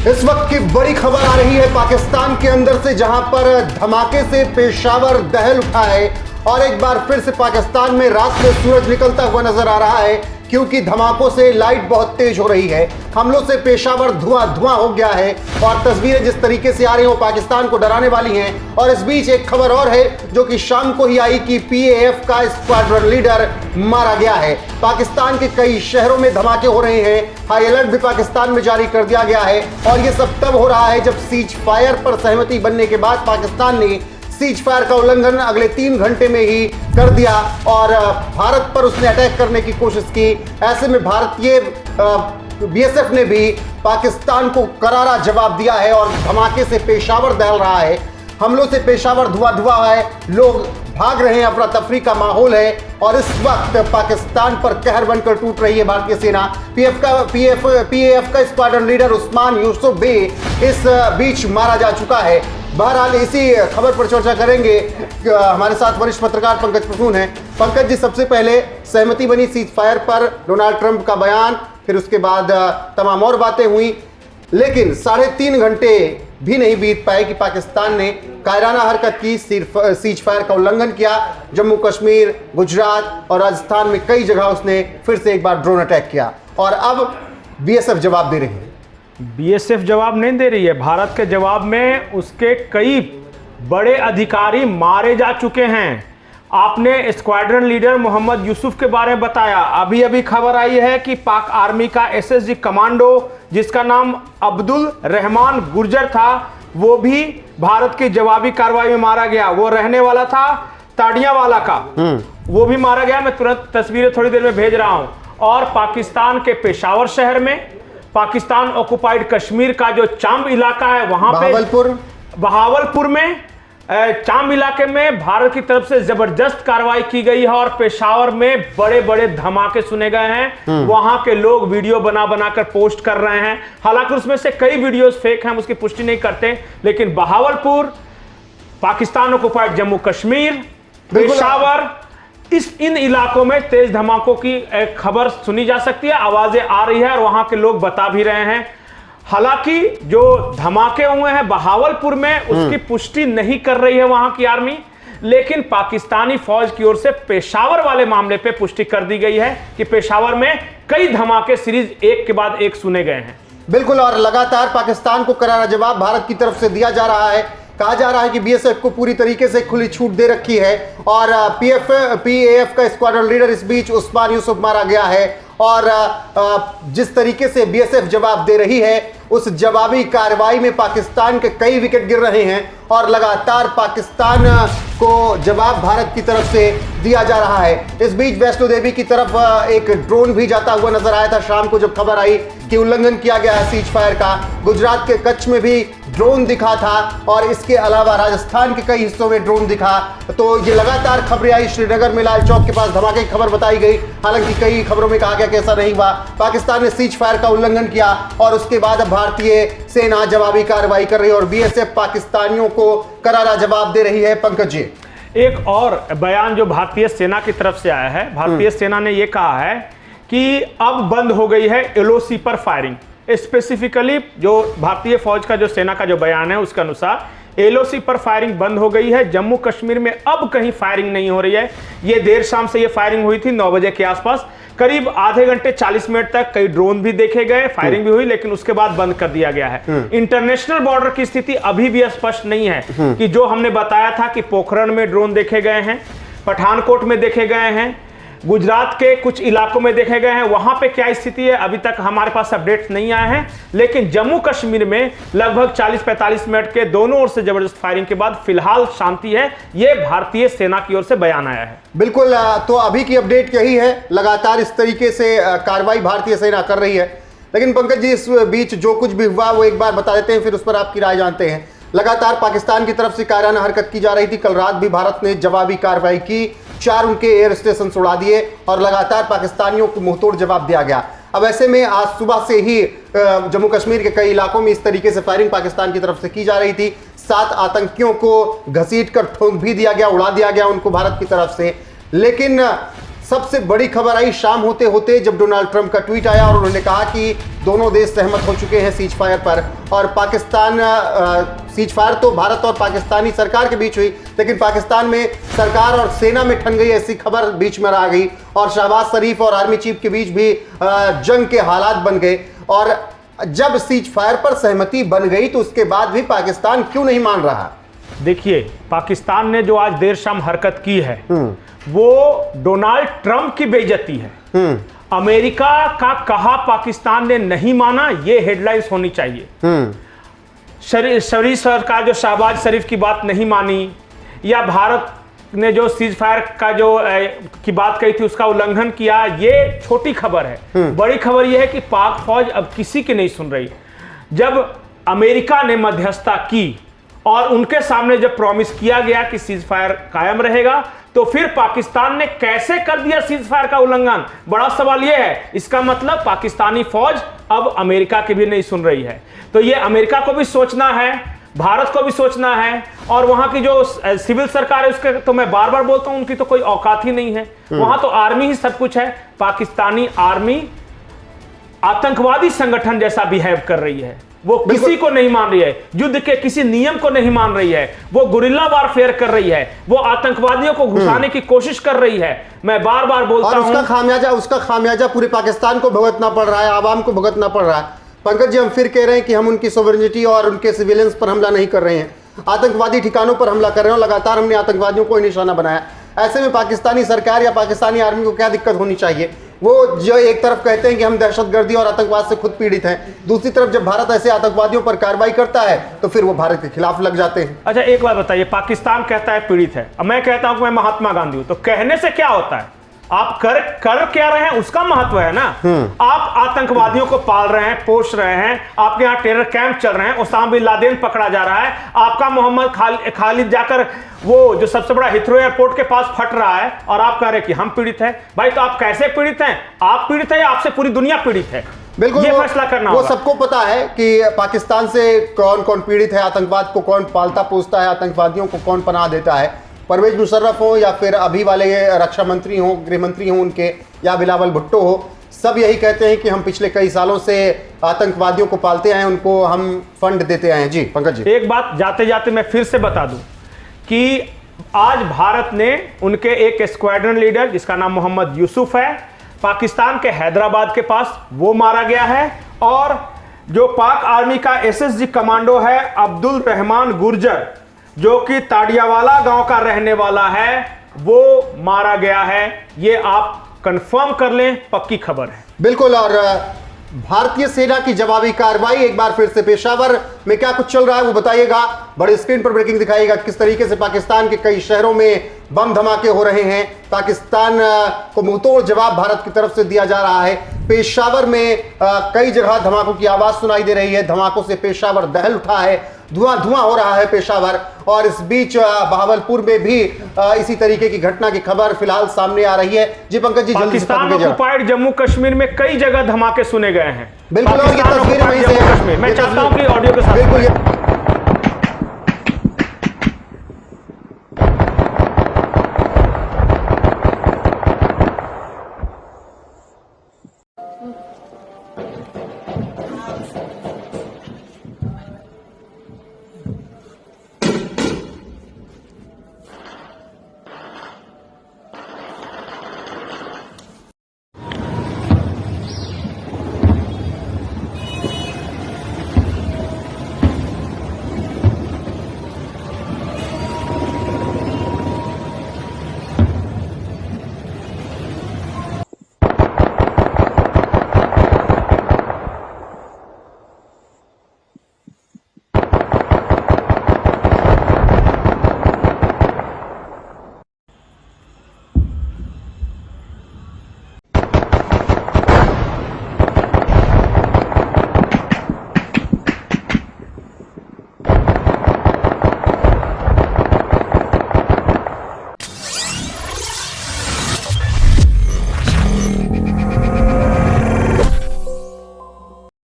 इस वक्त की बड़ी खबर आ रही है पाकिस्तान के अंदर से, जहां पर धमाके से पेशावर दहल उठा है और एक बार फिर से पाकिस्तान में रात में सूरज निकलता हुआ नजर आ रहा है, क्योंकि धमाकों से लाइट बहुत तेज हो रही है। हमलों से पेशावर धुआं धुआं हो गया है और तस्वीरें जिस तरीके से आ रही हैं वो पाकिस्तान को डराने वाली हैं। और इस बीच एक खबर और है जो कि शाम को ही आई कि PAF का स्क्वाड्रन लीडर मारा गया है। पाकिस्तान के कई शहरों में धमाके हो रहे हैं, हाई अलर्ट भी पाकिस्तान में जारी कर दिया गया है। और ये सब तब हो रहा है जब सीज फायर पर सहमति बनने के बाद पाकिस्तान ने सीज फायर का उल्लंघन अगले 3 घंटे में ही कर दिया और भारत पर उसने अटैक करने की कोशिश की। ऐसे में भारतीय BSF ने भी पाकिस्तान को करारा जवाब दिया है और धमाके से पेशावर दहल रहा है। हमलों से पेशावर धुआं धुआं है, लोग भाग रहे हैं, अफरा तफरी का माहौल है और इस वक्त पाकिस्तान पर कहर बनकर टूट रही है भारतीय सेना। PAF का स्क्वाड्रन लीडर उस्मान यूसुफ भी इस बीच मारा जा चुका है। बहरहाल इसी खबर पर चर्चा करेंगे। हमारे साथ वरिष्ठ पत्रकार पंकज प्रसून हैं। पंकज जी, सबसे पहले सहमति बनी सीज फायर पर, डोनाल्ड ट्रंप का बयान, फिर उसके बाद तमाम और बातें हुई, लेकिन 3.5 घंटे भी नहीं बीत पाए कि पाकिस्तान ने कायराना हरकत की, सिर्फ सीज फायर का उल्लंघन किया। जम्मू कश्मीर, गुजरात और राजस्थान में कई जगह उसने फिर से एक बार ड्रोन अटैक किया और अब BSF जवाब दे रही है। BSF जवाब नहीं दे रही है। भारत के जवाब में उसके कई बड़े अधिकारी मारे जा चुके हैं। आपने स्क्वाड्रन लीडर मोहम्मद यूसुफ के बारे में बताया। अभी अभी खबर आई है कि पाक आर्मी का SSG कमांडो, जिसका नाम अब्दुल रहमान गुर्जर था, वो भी भारत की जवाबी कार्रवाई में मारा गया। वो रहने वाला था ताड़ियावाला का, वो भी मारा गया। मैं तुरंत तस्वीरें थोड़ी देर में भेज रहा हूं। और पाकिस्तान के पेशावर शहर में, पाकिस्तान ऑक्युपाइड कश्मीर का जो चांब इलाका है वहां पे, बहावलपुर में चांब इलाके में भारत की तरफ से जबरदस्त कार्रवाई की गई है और पेशावर में बड़े बड़े धमाके सुने गए हैं। वहां के लोग वीडियो बना बनाकर पोस्ट कर रहे हैं। हालांकि उसमें से कई वीडियोस फेक हैं, हम उसकी पुष्टि नहीं करते, लेकिन बहावलपुर, पाकिस्तान ऑक्युपाइड जम्मू कश्मीर, पेशावर, इन इलाकों में तेज धमाकों की एक खबर सुनी जा सकती है, आवाजें आ रही है और वहां के लोग बता भी रहे हैं। हालांकि जो धमाके हुए हैं बहावलपुर में, उसकी पुष्टि नहीं कर रही है वहां की आर्मी, लेकिन पाकिस्तानी फौज की ओर से पेशावर वाले मामले पे पुष्टि कर दी गई है कि पेशावर में कई धमाके सीरीज एक के बाद एक सुने गए हैं। बिल्कुल, और लगातार पाकिस्तान को करारा जवाब भारत की तरफ से दिया जा रहा है। कहा जा रहा है कि BSF को पूरी तरीके से खुली छूट दे रखी है और PAF का स्क्वाड्रन लीडर इस बीच उस्मान यूसुफ मारा गया है। और जिस तरीके से BSF जवाब दे रही है, उस जवाबी कार्रवाई में पाकिस्तान के कई विकेट गिर रहे हैं और लगातार पाकिस्तान को जवाब भारत की तरफ से दिया जा रहा है। इस बीच वैष्णो देवी की तरफ एक ड्रोन भी जाता हुआ नजर आया था शाम को, जब खबर आई कि उल्लंघन किया गया है सीज फायर का। गुजरात के कच्छ में भी ड्रोन दिखा था और इसके अलावा राजस्थान के कई हिस्सों में ड्रोन दिखा। तो ये लगातार खबरें आई। श्रीनगर में लाल चौक के पास धमाके की खबर बताई गई, हालांकि कई खबरों में कहा गया कि ऐसा नहीं हुआ। पाकिस्तान ने सीज फायर का उल्लंघन किया और उसके बाद अब भारतीय सेना जवाबी कार्रवाई कर रही है और BSF पाकिस्तानियों को करारा जवाब दे रही है। पंकज जी, एक और बयान जो भारतीय सेना की तरफ से आया है, भारतीय सेना ने यह कहा है कि अब बंद हो गई है LOC पर फायरिंग। स्पेसिफिकली जो भारतीय फौज का, जो सेना का जो बयान है, उसके अनुसार LOC पर फायरिंग बंद हो गई है। जम्मू कश्मीर में अब कहीं फायरिंग नहीं हो रही है। ये देर शाम से ये फायरिंग हुई थी 9 बजे के आसपास, करीब आधे घंटे 40 मिनट तक कई ड्रोन भी देखे गए, फायरिंग भी हुई, लेकिन उसके बाद बंद कर दिया गया है। इंटरनेशनल बॉर्डर की स्थिति अभी भी स्पष्ट नहीं है कि जो हमने बताया था कि पोखरण में ड्रोन देखे गए हैं, पठानकोट में देखे गए हैं, गुजरात के कुछ इलाकों में देखे गए हैं, वहां पे क्या स्थिति है अभी तक हमारे पास अपडेट्स नहीं आए हैं। लेकिन जम्मू कश्मीर में लगभग 40-45 मिनट के दोनों ओर से जबरदस्त फायरिंग के बाद फिलहाल शांति है। यह भारतीय सेना की ओर से बयान आया है। बिल्कुल, तो अभी की अपडेट यही है। लगातार इस तरीके से कार्रवाई भारतीय सेना कर रही है। लेकिन पंकज जी, इस बीच जो कुछ भी हुआ वो एक बार बता देते हैं, फिर उस पर आपकी राय जानते हैं। लगातार पाकिस्तान की तरफ से कायराना हरकत की जा रही थी। कल रात भी भारत ने जवाबी कार्रवाई की, 4 उनके एयर स्टेशन उड़ा दिए और लगातार पाकिस्तानियों को मुंहतोड़ जवाब दिया गया। अब ऐसे में आज सुबह से ही जम्मू कश्मीर के कई इलाकों में इस तरीके से फायरिंग पाकिस्तान की तरफ से की जा रही थी। 7 आतंकियों को घसीट कर ठोक भी दिया गया, उड़ा दिया गया उनको भारत की तरफ से। लेकिन सबसे बड़ी खबर आई शाम होते होते जब डोनाल्ड ट्रंप का ट्वीट आया और उन्होंने कहा कि दोनों देश सहमत हो चुके हैं सीज फायर पर। और पाकिस्तान सीज फायर तो भारत और पाकिस्तानी सरकार के बीच हुई, लेकिन पाकिस्तान में सरकार और सेना में ठन गई, ऐसी खबर बीच में आ गई। और शहबाज शरीफ और आर्मी चीफ के बीच भी जंग के हालात बन गए। और जब सीज फायर पर सहमति बन गई तो उसके बाद भी पाकिस्तान क्यों नहीं मान रहा? देखिए, पाकिस्तान ने जो आज देर शाम हरकत की है वो डोनाल्ड ट्रंप की बेइज्जती है। अमेरिका का कहा पाकिस्तान ने नहीं माना, ये हेडलाइंस होनी चाहिए। शरीफ सरकार जो शहबाज शरीफ की बात नहीं मानी, या भारत ने जो सीज फायर का जो की बात कही थी उसका उल्लंघन किया, ये छोटी खबर है। बड़ी खबर यह है कि पाक फौज अब किसी की नहीं सुन रही। जब अमेरिका ने मध्यस्थता की और उनके सामने जब प्रॉमिस किया गया कि सीज फायर कायम रहेगा, तो फिर पाकिस्तान ने कैसे कर दिया सीज फायर का उल्लंघन? बड़ा सवाल यह है। इसका मतलब पाकिस्तानी फौज अब अमेरिका की भी नहीं सुन रही है। तो ये अमेरिका को भी सोचना है, भारत को भी सोचना है, और वहां की जो सिविल सरकार है उसके तो मैं बार बार बोलता हूं, उनकी तो कोई औकात ही नहीं है। वहां तो आर्मी ही सब कुछ है। पाकिस्तानी आर्मी आतंकवादी संगठन जैसा बिहेव कर रही है। वो किसी को नहीं मान रही है, युद्ध के किसी नियम को नहीं मान रही है, वो गुरिल्ला वारफेयर कर रही है, वो आतंकवादियों को घुसाने की कोशिश कर रही है। मैं बार बार बोलता हूं, उसका खामियाजा पूरे पाकिस्तान को भुगतना पड़ रहा है, आवाम को भुगतना पड़ रहा है। पंकज जी, हम फिर कह रहे हैं कि हम उनकी सोवरेनिटी और उनके सिविलियंस पर हमला नहीं कर रहे हैं, आतंकवादी ठिकानों पर हमला कर रहे हैं और लगातार हमने आतंकवादियों को निशाना बनाया। ऐसे में पाकिस्तानी सरकार या पाकिस्तानी आर्मी को क्या दिक्कत होनी चाहिए? वो जो एक तरफ कहते हैं कि हम दहशतगर्दी और आतंकवाद से खुद पीड़ित हैं, दूसरी तरफ जब भारत ऐसे आतंकवादियों पर कार्रवाई करता है तो फिर वो भारत के खिलाफ लग जाते हैं। अच्छा, एक बात बताइए, पाकिस्तान कहता है पीड़ित है, अब मैं कहता हूं कि मैं महात्मा गांधी हूं, तो कहने से क्या होता है? आप कर क्या रहे हैं उसका महत्व है ना। आप आतंकवादियों को पाल रहे हैं, पोष रहे हैं, आपके यहाँ टेरर कैंप चल रहे हैं, ओसामा बिन लादेन पकड़ा जा रहा है, आपका मोहम्मद खालिद जाकर वो जो सबसे बड़ा हिथ्रो एयरपोर्ट के पास फट रहा है, और आप कह रहे हैं कि हम पीड़ित हैं। भाई, तो आप कैसे पीड़ित हैं? आप पीड़ित हैं या आपसे पूरी दुनिया पीड़ित है? बिल्कुल, ये फैसला करना वो सबको पता है कि पाकिस्तान से कौन कौन पीड़ित है, आतंकवाद को कौन पालता पोसता है, आतंकवादियों को कौन पनाह देता है। परवेज मुशर्रफ हो या फिर अभी वाले रक्षा मंत्री हो, गृह मंत्री हो उनके, या बिलावल भुट्टो हो, सब यही कहते हैं कि हम पिछले कई सालों से आतंकवादियों को पालते आए हैं, उनको हम फंड देते आए हैं। जी पंकज जी, एक बात जाते जाते मैं फिर से बता दूं कि आज भारत ने उनके एक स्क्वाड्रन लीडर जिसका नाम मोहम्मद यूसुफ है, पाकिस्तान के हैदराबाद के पास वो मारा गया है, और जो पाक आर्मी का एसएसजी कमांडो है अब्दुल रहमान गुर्जर, जो कि ताड़ियावाला गांव का रहने वाला है, वो मारा गया है। ये आप कंफर्म कर लें, पक्की खबर है। बिल्कुल। और भारतीय सेना की जवाबी कार्रवाई एक बार फिर से पेशावर में क्या कुछ चल रहा है वो बताइएगा, बड़े स्क्रीन पर ब्रेकिंग दिखाइएगा, किस तरीके से पाकिस्तान के कई शहरों में बम धमाके हो रहे हैं, पाकिस्तान को मुंहतोड़ जवाब भारत की तरफ से दिया जा रहा है। पेशावर में कई जगह धमाकों की आवाज सुनाई दे रही है, धमाकों से पेशावर दहल उठा है, धुआं धुआं हो रहा है पेशावर। और इस बीच बहावलपुर में भी इसी तरीके की घटना की खबर फिलहाल सामने आ रही है। जी पंकज जी, पाकिस्तान ऑक्युपाइड जम्मू कश्मीर में कई जगह धमाके सुने गए हैं। बिल्कुल, और ये तस्वीरें वहीं से मैं चाहता हूं कि ऑडियो के साथ बिल्कुल